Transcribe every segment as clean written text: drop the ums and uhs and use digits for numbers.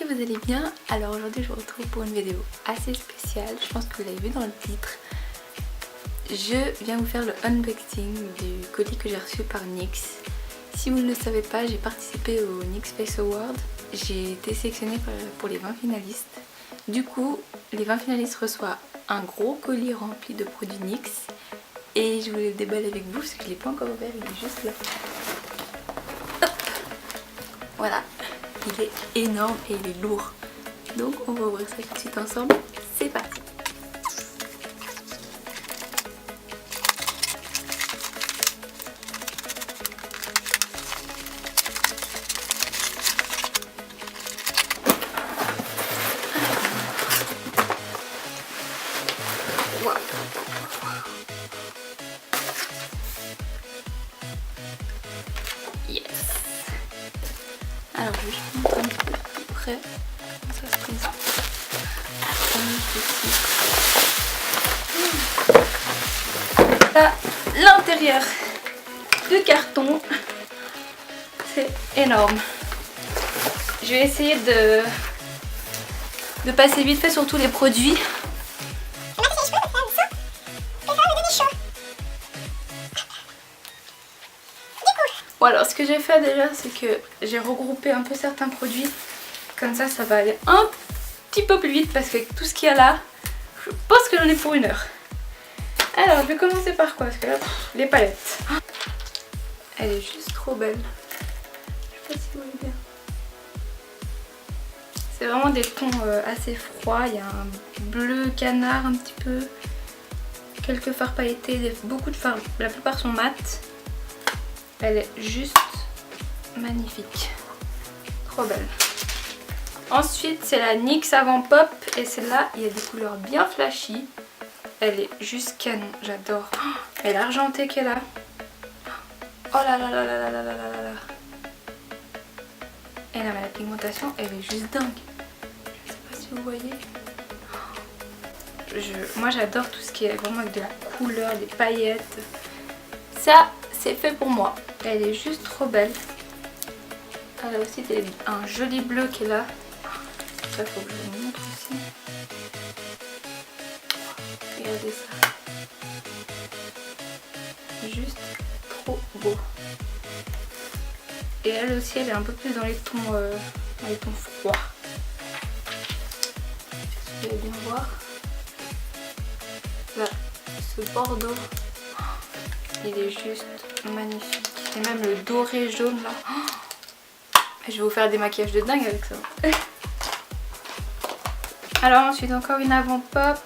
vous allez bien? Alors aujourd'hui je vous retrouve pour une vidéo assez spéciale, je pense que vous l'avez vu dans le titre. Je viens vous faire le unboxing du colis que j'ai reçu par NYX. Si vous ne le savez pas, j'ai participé au NYX Face Award. J'ai été sélectionnée pour les 20 finalistes. Du coup, les 20 finalistes reçoivent un gros colis rempli de produits NYX. Et je voulais le déballer avec vous parce que je ne l'ai pas encore ouvert, il est juste là. Hop, voilà, il est énorme et il est lourd. Donc on va ouvrir ça tout de suite ensemble. C'est parti. Wow. Yes. Alors je vais juste montrer un petit peu plus près comment ça se présente. Là, l'intérieur du carton, c'est énorme. Je vais essayer de passer vite fait sur tous les produits. Bon alors ce que j'ai fait déjà c'est que j'ai regroupé un peu certains produits. Comme ça va aller un petit peu plus vite parce que tout ce qu'il y a là, je pense que j'en ai pour 1 heure. Alors je vais commencer par quoi? Parce que là, les palettes. Elle est juste trop belle. Je sais pas si vous voyez bien. C'est vraiment des tons assez froids. Il y a un bleu canard un petit peu. Quelques fards pailletés, beaucoup de fards. La plupart sont mates. Elle est juste magnifique. Trop belle. Ensuite c'est la NYX Avant Pop. Et celle-là il y a des couleurs bien flashy. Elle est juste canon, j'adore. Oh, elle est argentée qu'elle a. Oh là là là là là là là là là. Et là mais la pigmentation elle est juste dingue. Je sais pas si vous voyez. Moi j'adore tout ce qui est vraiment avec de la couleur, des paillettes. Ça c'est fait pour moi. Elle est juste trop belle. Elle a aussi un joli bleu qui est là. Ça faut que je vous montre aussi. Regardez ça. Juste trop beau. Et elle aussi elle est un peu plus dans les tons froids. Vous allez bien voir. Là, ce bordeaux. Il est juste magnifique. Et même le doré jaune là. Je vais vous faire des maquillages de dingue avec ça. Alors ensuite encore une Avant Pop.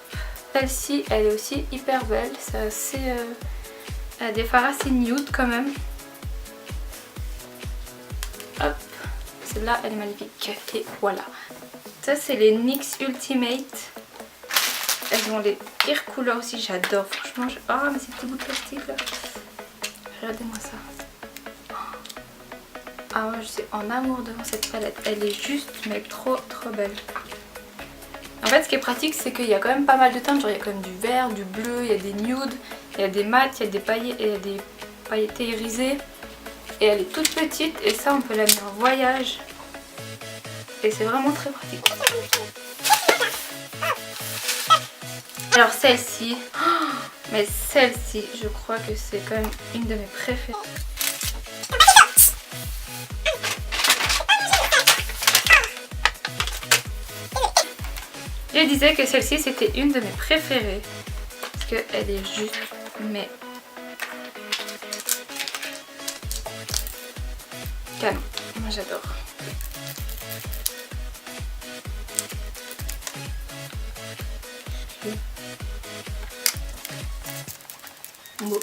Celle-ci elle est aussi hyper belle. C'est assez... elle a des fards assez nude quand même. Hop. Celle-là elle est magnifique. Et voilà. Ça c'est les NYX Ultimate. Elles ont les pires couleurs aussi. J'adore. Franchement. Ah mais ces petits bouts de plastique là. Regardez-moi ça. Ah moi je suis en amour devant cette palette. Elle est juste mais trop belle. En fait ce qui est pratique c'est qu'il y a quand même pas mal de teintes. Genre il y a quand même du vert, du bleu, il y a des nudes, il y a des mats, il y a des pailletés irisées. Et elle est toute petite et ça on peut la mettre en voyage. Et c'est vraiment très pratique. Alors celle-ci, mais celle-ci je crois que c'est quand même une de mes préférées. Je disais que celle-ci c'était une de mes préférées parce qu'elle est juste mais canon. Moi j'adore. Bon.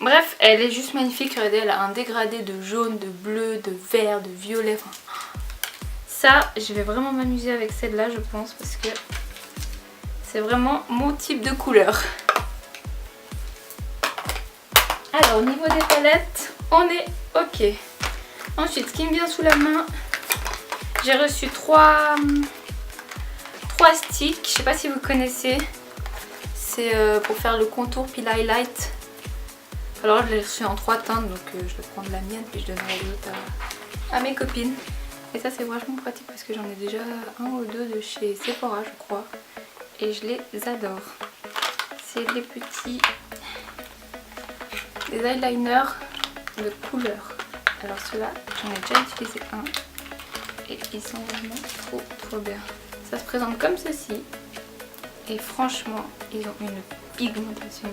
Bref, elle est juste magnifique. Regardez, elle a un dégradé de jaune, de bleu, de vert, de violet. Enfin, ça, je vais vraiment m'amuser avec celle-là, je pense, parce que c'est vraiment mon type de couleur. Alors, au niveau des palettes, on est ok. Ensuite, ce qui me vient sous la main, j'ai reçu 3 sticks. Je sais pas si vous connaissez. C'est pour faire le contour puis l'highlight. Alors je l'ai reçu en 3 teintes, donc je vais prendre la mienne puis je donnerai l'autre à mes copines. Et ça c'est vachement pratique parce que j'en ai déjà un ou deux de chez Sephora je crois. Et je les adore. C'est des petits eyeliners de couleur. Alors ceux-là, j'en ai déjà utilisé un. Et ils sont vraiment trop bien. Ça se présente comme ceci. Et franchement, ils ont une pigmentation.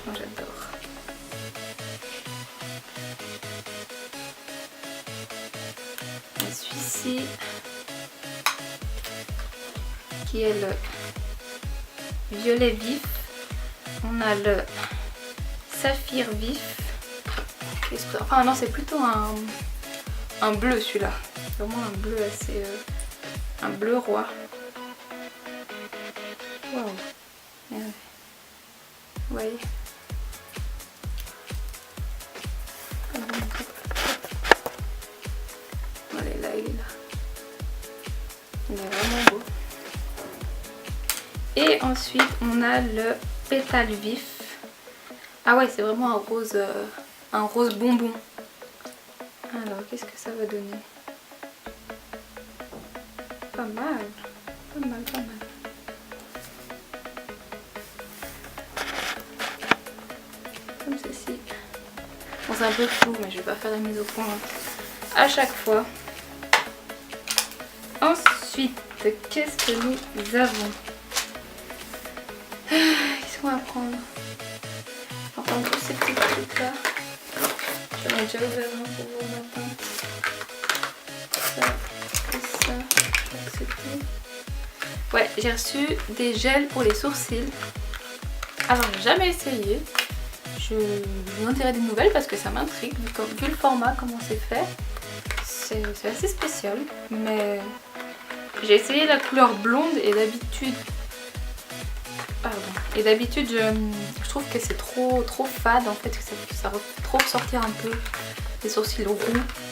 Moi j'adore. Celui-ci qui est le violet vif. On a le saphir vif. Enfin non, c'est plutôt un bleu celui-là. Vraiment un bleu assez... un bleu roi. Waouh. Vous voyez. Voilà, là, il est là. Il est vraiment beau. Et ensuite, on a le pétale vif. Ah ouais, c'est vraiment un rose bonbon. Alors, qu'est-ce que ça va donner? Pas mal. Pas mal, pas mal. Comme ceci. Bon, c'est un peu flou, mais je vais pas faire la mise au point à chaque fois. Ensuite, qu'est-ce que nous avons? Qu'est-ce qu'on va prendre? On va prendre tous ces petits trucs là. J'en ai déjà ouvert un pour vous matin. Ça et ça. Je crois que c'est tout. Ouais, j'ai reçu des gels pour les sourcils. Alors, j'ai jamais essayé. Je vous en dirai des nouvelles parce que ça m'intrigue. Vu le format, comment c'est fait, c'est assez spécial. Mais j'ai essayé la couleur blonde et d'habitude... Et d'habitude, je trouve que c'est trop fade en fait, que ça fait trop ressortir un peu les sourcils roux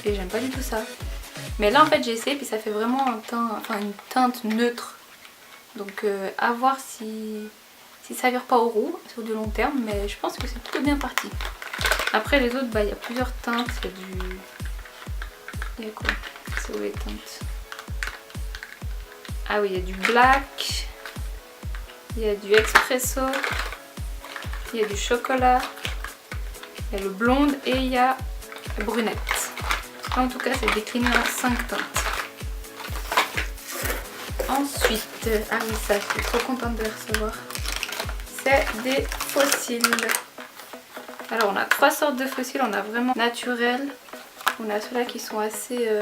et j'aime pas du tout ça. Mais là en fait j'ai essayé puis ça fait vraiment un teint, enfin une teinte neutre. Donc à voir si ça vire pas au roux sur du long terme, mais je pense que c'est plutôt bien parti. Après les autres, bah il y a plusieurs teintes, il y a quoi? C'est où les teintes? Ah oui, il y a du black. Il y a du expresso, il y a du chocolat, il y a le blonde et il y a la brunette. En tout cas, c'est décliné en 5 teintes. Ensuite, ah oui, ça, je suis trop contente de les recevoir. C'est des fossiles. Alors, on a 3 sortes de fossiles. On a vraiment naturel. On a ceux-là qui sont assez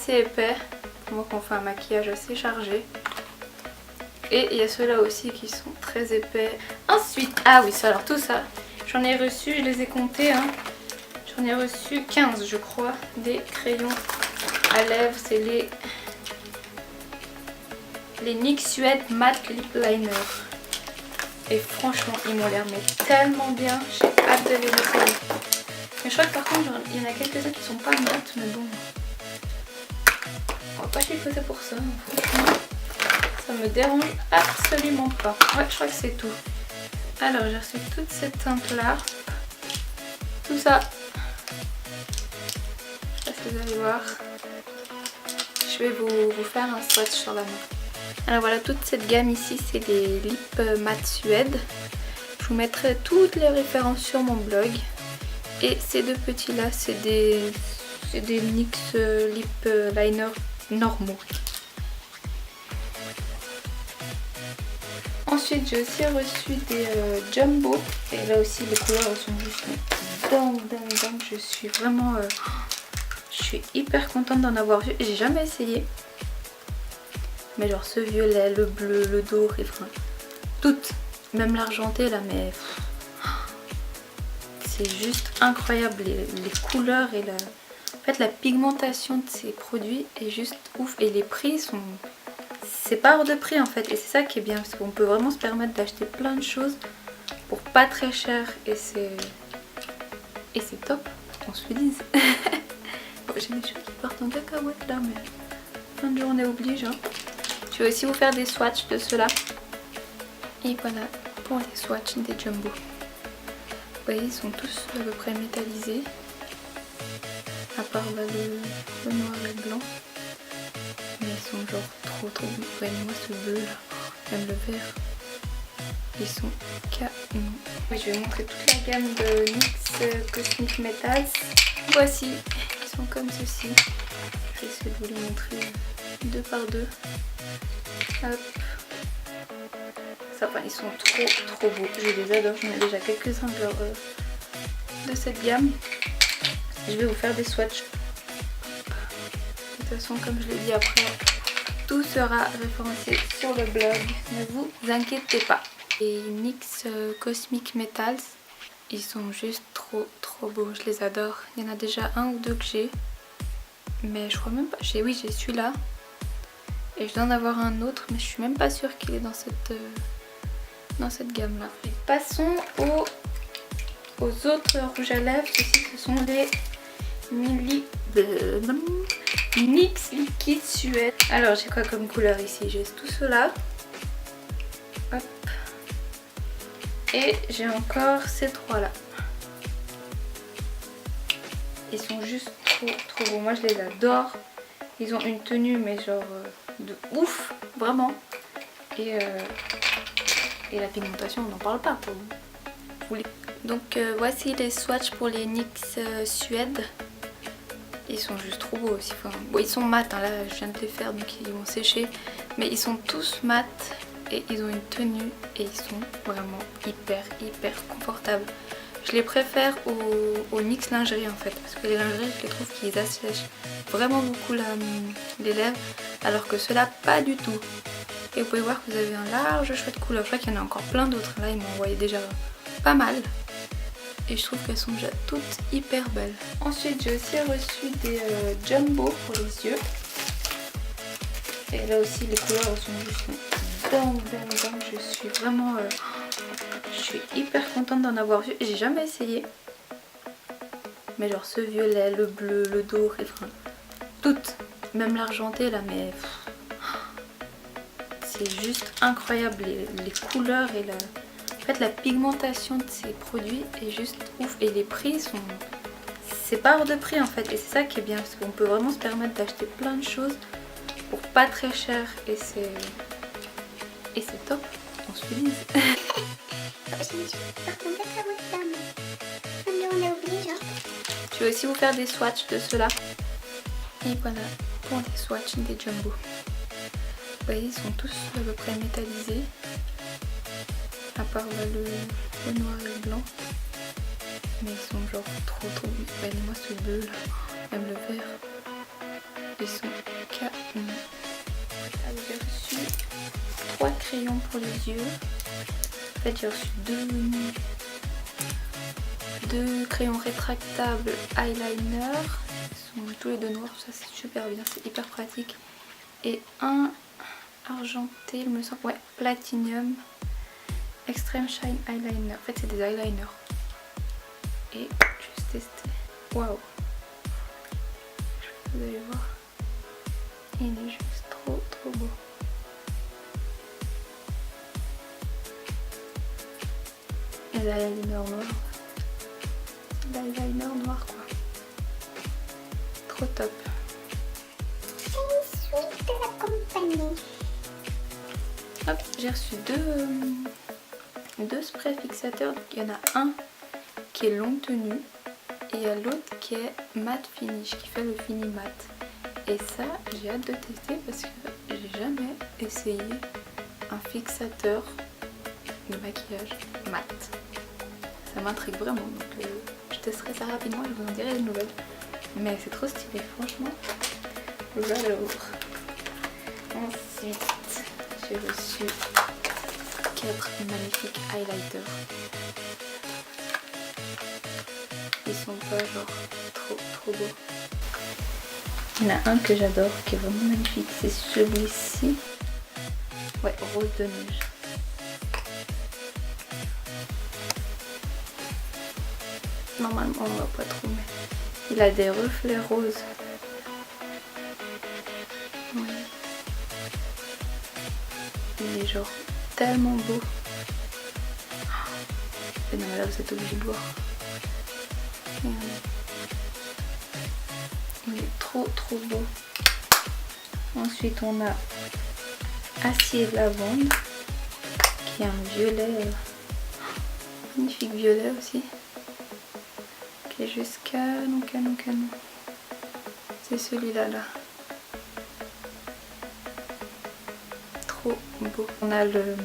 épais. Pour moi, qu'on fait un maquillage assez chargé. Et il y a ceux-là aussi qui sont très épais. Ensuite, ah oui, ça, alors tout ça, j'en ai reçu, je les ai comptés, hein. J'en ai reçu 15 je crois, des crayons à lèvres. C'est les NYX Suede Matte Lip Liner. Et franchement, ils m'ont l'air tellement bien, j'ai hâte de les essayer. Mais je crois que par contre, il y en a quelques-uns qui sont pas mattes, mais bon. On va pas chipoter pour ça, franchement. Ça me dérange absolument pas. Ouais, je crois que c'est tout. Alors, j'ai reçu toutes ces teintes-là. Tout ça. Je sais pas si vous allez voir. Je vais vous faire un swatch sur la main. Alors voilà, toute cette gamme ici, c'est des Lip Matte Suède. Je vous mettrai toutes les références sur mon blog. Et ces deux petits-là, c'est des NYX Lip Liner normaux. Ensuite, j'ai aussi reçu des Jumbo. Et là aussi, les couleurs sont juste dingue. Je suis vraiment... je suis hyper contente d'en avoir vu. J'ai jamais essayé. Mais genre ce violet, le bleu, le doré, enfin... toutes. Même l'argenté là, mais... c'est juste incroyable. Les couleurs et en fait, la pigmentation de ces produits est juste ouf. Et les prix sont... c'est pas hors de prix en fait, et c'est ça qui est bien parce qu'on peut vraiment se permettre d'acheter plein de choses pour pas très cher et c'est top, on se le dise. Bon, j'ai des choses qui partent en cacahuète là, mais fin de journée oblige. Hein. Je vais aussi vous faire des swatchs de ceux-là. Et voilà pour les swatchs des Jumbo. voyez, ils sont tous à peu près métallisés. À part là, le noir et le blanc. Mais ils sont genre trop trop beaux. Regardez-moi ce bleu là. Même le vert. Ils sont canon. Oui, je vais montrer toute la gamme de NYX Cosmic Metals. Voici. Ils sont comme ceci. Je vais essayer de vous les montrer deux par deux. Hop. Ça, enfin, ils sont trop beaux. Je les adore. J'en ai déjà quelques-uns de cette gamme. Je vais vous faire des swatchs. De toute façon, comme je l'ai dit après, tout sera référencé sur le blog. Ne vous inquiétez pas. Les NYX Cosmic Metals, ils sont juste trop beaux. Je les adore. Il y en a déjà un ou deux que j'ai. Mais je crois même pas. Oui, j'ai celui-là. Et je dois en avoir un autre. Mais je suis même pas sûre qu'il est dans cette gamme-là. Passons aux autres rouges à lèvres. Ceci, ce sont les NYX Liquid Suède. Alors, j'ai quoi comme couleur ici? J'ai tout cela. Hop. Et j'ai encore ces trois-là. Ils sont juste trop beaux. Moi, je les adore. Ils ont une tenue, mais genre de ouf, vraiment. Et la pigmentation, on n'en parle pas pour vous. Donc voici les swatchs pour les NYX Suède. Ils sont juste trop beaux aussi. Enfin, bon, ils sont mat, hein, là je viens de les faire donc ils vont sécher. Mais ils sont tous mat et ils ont une tenue et ils sont vraiment hyper confortables. Je les préfère aux NYX lingerie en fait. Parce que les lingeries, je les trouve qu'ils assèchent vraiment beaucoup les lèvres. Alors que ceux-là, pas du tout. Et vous pouvez voir que vous avez un large choix de couleurs. Je crois qu'il y en a encore plein d'autres. Là, ils m'ont envoyé déjà pas mal. Et je trouve qu'elles sont déjà toutes hyper belles. Ensuite, j'ai aussi reçu des jumbo pour les yeux. Et là aussi, les couleurs sont juste dingue. Je suis vraiment... je suis hyper contente d'en avoir vu. J'ai jamais essayé. Mais genre ce violet, le bleu, le doré, enfin... toutes. Même l'argenté là, mais... c'est juste incroyable. Les couleurs et en fait, la pigmentation de ces produits est juste ouf. Et les prix sont... c'est pas hors de prix en fait. Et c'est ça qui est bien. Parce qu'on peut vraiment se permettre d'acheter plein de choses pour pas très cher. Et c'est top. On se lise. Je vais aussi vous faire des swatchs de ceux-là. Et voilà pour les swatchs des jumbo. Vous voyez, ils sont tous à peu près métallisés. À part là, le noir et le blanc. Mais ils sont genre trop beaux. Regardez-moi ce bleu là. Même le vert. Ils sont canon. J'ai reçu 3 crayons pour les yeux. En fait, j'ai reçu deux crayons rétractables eyeliner. Ils sont tous les deux noirs. Ça, c'est super bien. C'est hyper pratique. Et un argenté, il me semble. Ouais, Platinum Extreme Shine Eyeliner. En fait, c'est des eyeliners. Et juste tester. Waouh! Vous allez voir. Il est juste trop beau. Et l'eyeliner noir. L'eyeliner noir quoi. Trop top. Suite de la compagnie. Hop, j'ai reçu deux sprays fixateurs. Il y en a un qui est longue tenue et il y a l'autre qui est matte finish, qui fait le fini mat. Et ça, j'ai hâte de tester parce que j'ai jamais essayé un fixateur de maquillage mat. Ça m'intrigue vraiment, donc je testerai ça rapidement et je vous en dirai des nouvelles. Mais c'est trop stylé, franchement. J'adore. Ensuite, j'ai reçu 4 magnifiques highlighters. Ils sont pas genre trop beaux. Il y en a un que j'adore qui est vraiment magnifique, c'est celui-ci. Ouais, rose de neige. Normalement on voit pas trop, mais il a des reflets roses. Ouais. Il est genre tellement beau. fait, non mais là vous êtes obligé de voir. Il est trop beau. Ensuite on a Acier de lavande, qui est un violet, magnifique violet aussi, qui est juste canon. C'est celui-là là. Trop beau. On a le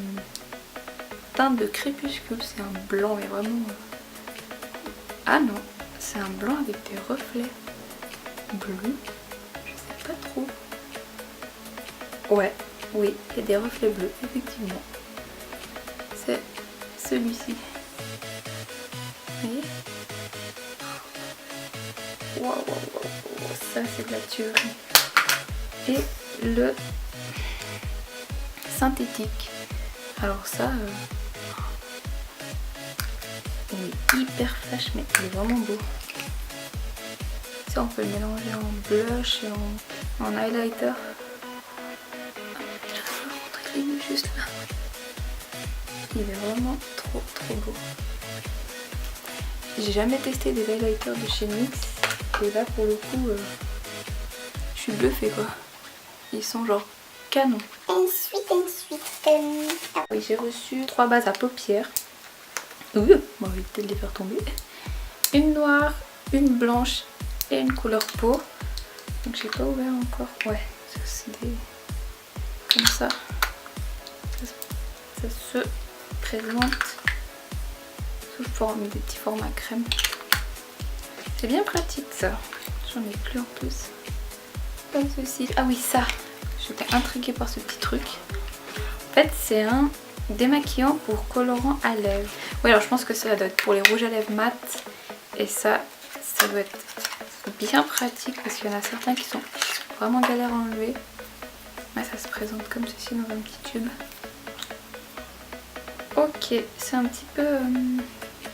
teinte de crépuscule, c'est un blanc mais vraiment... Ah non, c'est un blanc avec des reflets bleus. Je sais pas trop. Ouais, oui, il y a des reflets bleus, effectivement. C'est celui-ci. Vous voyez? Waouh, ça c'est de la tuerie. Et le synthétique. Alors ça, il est hyper flash, mais il est vraiment beau. Ça on peut le mélanger en blush et en highlighter. Je vais vous montrer juste là. Il est vraiment trop beau. J'ai jamais testé des highlighters de chez NYX et là pour le coup je suis bluffée quoi. Ils sont genre canon. Ensuite. Oui, j'ai reçu 3 bases à paupières. Oui, on va éviter de les faire tomber. Une noire, une blanche et une couleur peau. Donc j'ai pas ouvert encore. Ouais, ça c'est des... comme ça. Ça se présente sous forme des petits formats crème. C'est bien pratique ça. J'en ai plus en plus. Comme ceci. Ah oui, ça. J'étais intriguée par ce petit truc. En fait, c'est un démaquillant pour colorant à lèvres. Oui, alors je pense que ça doit être pour les rouges à lèvres mat. Et ça doit être bien pratique parce qu'il y en a certains qui sont vraiment galères à enlever. Mais ça se présente comme ceci dans un petit tube. Ok, c'est un petit peu... je sais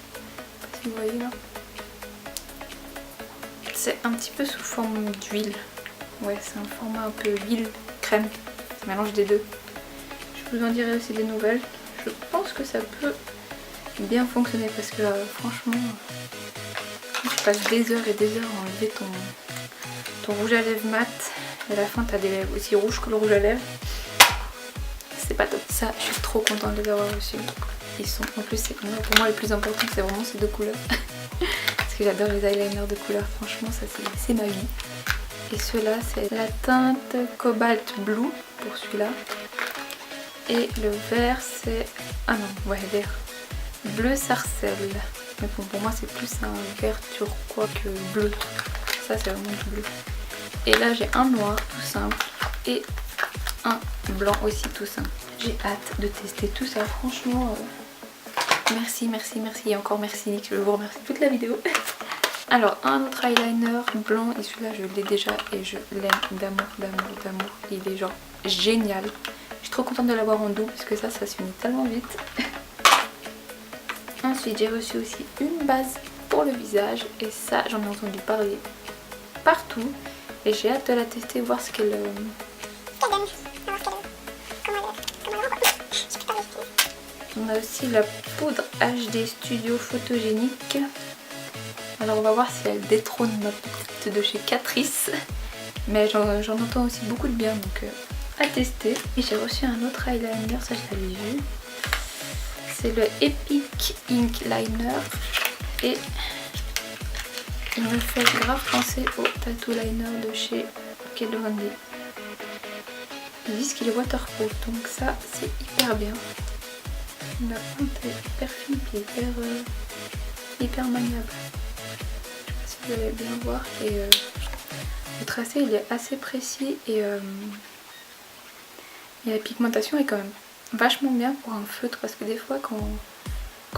pas si vous voyez là. C'est un petit peu sous forme d'huile. Ouais, c'est un format un peu huile, crème. Mélange des deux. Je vous en dirai aussi des nouvelles. Je pense que ça peut bien fonctionner parce que franchement, tu passes des heures et des heures à enlever ton rouge à lèvres mat. Et à la fin, tu as des lèvres aussi rouges que le rouge à lèvres. C'est pas top. Ça, je suis trop contente de les avoir reçus. Ils sont, en plus, pour moi, le plus important, c'est vraiment ces deux couleurs. Parce que j'adore les eyeliners de couleur. Franchement, ça, c'est ma vie. Et ceux-là, c'est la teinte Cobalt Blue pour celui-là. Et le vert, c'est... Ah non, ouais, vert. Bleu sarcelle. Mais bon, pour moi, c'est plus un vert turquois que bleu. Ça, c'est vraiment du bleu. Et là, j'ai un noir tout simple et un blanc aussi tout simple. J'ai hâte de tester tout ça. Franchement, merci. Et encore merci Nick. Je vous remercie toute la vidéo. Alors, un autre eyeliner blanc. Et celui-là, je l'ai déjà et je l'aime d'amour. Il est genre génial. Je suis trop contente de l'avoir en doux parce que ça s'unit tellement vite. Ensuite, j'ai reçu aussi une base pour le visage. Et ça, j'en ai entendu parler partout. Et j'ai hâte de la tester, voir ce qu'elle... On a aussi la poudre HD Studio Photogénique. Alors on va voir si elle détrône notre petite de chez Catrice. Mais j'en entends aussi beaucoup de bien, donc à tester. Et j'ai reçu un autre eyeliner, ça je l'avais vu. C'est le Epic Ink Liner. Et il me fait grave penser au Tattoo Liner de chez Kat Von D. Ils disent qu'il est waterproof, donc ça c'est hyper bien. La pente est hyper fine et hyper maniable. Je sais pas si vous allez bien voir. Et le tracé il est assez précis et la pigmentation est quand même vachement bien pour un feutre, parce que des fois quand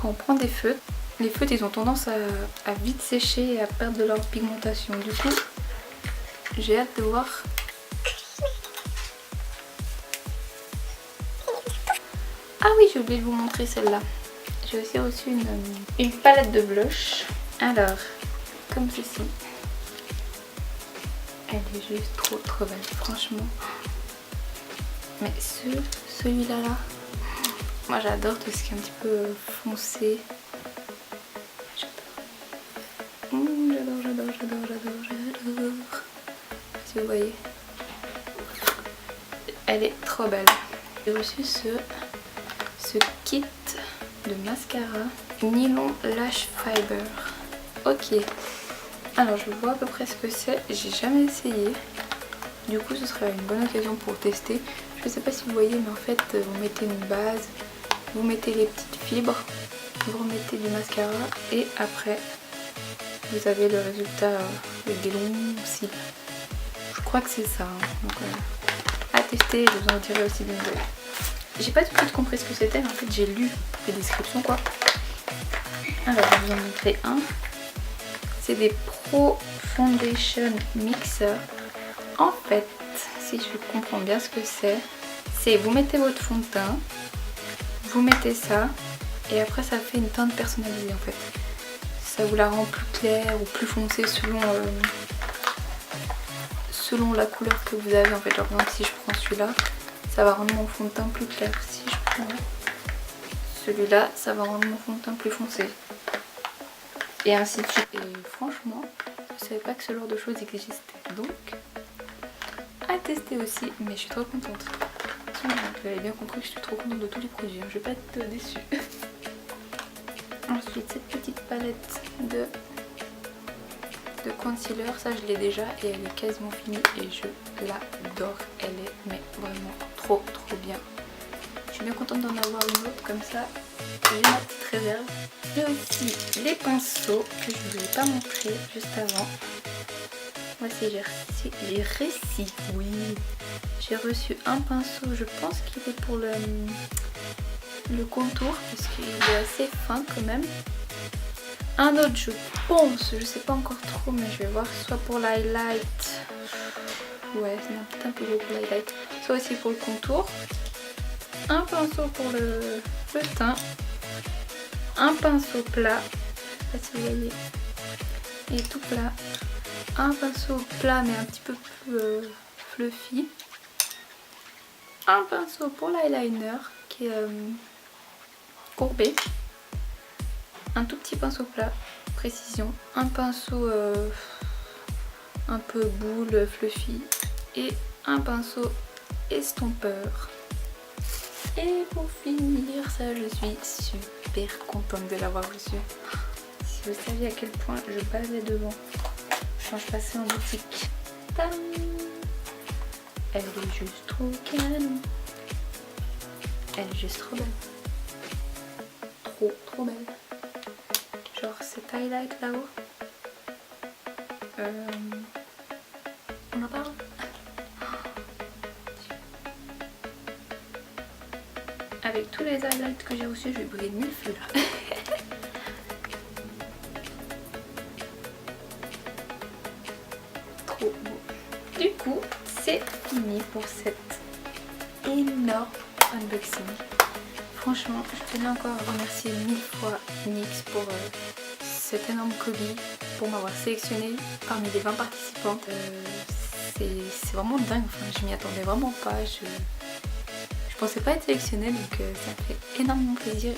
on prend des feutres, les feutres ils ont tendance à vite sécher et à perdre de leur pigmentation. Du coup j'ai hâte de voir. Ah oui, j'ai oublié de vous montrer celle-là. J'ai aussi reçu une palette de blush. Alors, comme ceci. Elle est juste trop belle, franchement. Mais celui-là, moi j'adore tout ce qui est un petit peu foncé. j'adore, j'adore, j'adore. Si vous voyez, elle est trop belle. J'ai reçu ce kit de mascara Nylon Lash Fiber. Ok, alors je vois à peu près ce que c'est, j'ai jamais essayé. Du coup ce sera une bonne occasion pour tester. Je sais pas si vous voyez, mais en fait vous mettez une base, vous mettez les petites fibres, vous remettez du mascara et après vous avez le résultat avec des longs cils. Je crois que c'est ça, hein. Donc à tester, je vous en dirai aussi des nouvelles. J'ai pas tout de suite compris ce que c'était, mais en fait j'ai lu les descriptions quoi. Alors je vais vous en montrer un. C'est des Pro Foundation Mixer. En fait, si je comprends bien ce que c'est vous mettez votre fond de teint, vous mettez ça et après ça fait une teinte personnalisée en fait. Ça vous la rend plus claire ou plus foncée selon la couleur que vous avez en fait. Genre par exemple si je prends celui-là, ça va rendre mon fond de teint plus clair. Si je prends celui-là, ça va rendre mon fond de teint plus foncé. Et ainsi de suite. Et franchement, je savais pas que ce genre de choses existait. Donc, à tester aussi. Mais je suis trop contente. Vous avez bien compris que je suis trop contente de tous les produits. Je vais pas être déçue. Ensuite, cette petite palette de concealer. Ça, je l'ai déjà et elle est quasiment finie. Et je l'adore. Elle est mais vraiment trop bien. Je suis bien contente d'en avoir une autre comme ça. J'ai ma petite réserve. J'ai aussi les pinceaux que je ne vous ai pas montré juste avant. Voici, j'ai réussi. Oui. J'ai reçu un pinceau, je pense qu'il est pour le contour parce qu'il est assez fin quand même. Un autre, je pense, je sais pas encore trop, mais je vais voir, soit pour l'highlight. Ouais, c'est peut-être un peu gros pour l'highlight. Soit aussi pour le contour. Un pinceau pour le teint. Un pinceau plat, je sais pas si vous voyez, et tout plat. Un pinceau plat mais un petit peu plus fluffy. Un pinceau pour l'eyeliner qui est courbé. Un tout petit pinceau plat, précision. Un pinceau un peu boule, fluffy. Et un pinceau estompeur. Et pour finir, ça je suis super contente de l'avoir reçu. Si vous saviez à quel point je basais devant quand je passais en boutique. Tam, elle est juste trop canon. Elle est juste trop belle. Trop belle. Genre cet highlight là-haut. On en parle? Avec tous les highlights que j'ai reçus, je vais brûler 1000 feux là. Trop beau. Du coup, c'est fini pour cet énorme unboxing. Franchement, je tenais encore à remercier 1000 fois NYX pour cet énorme colis, pour m'avoir sélectionné parmi les 20 participantes. C'est vraiment dingue, enfin, je m'y attendais vraiment pas. Je pensais pas être sélectionnée, donc ça me fait énormément plaisir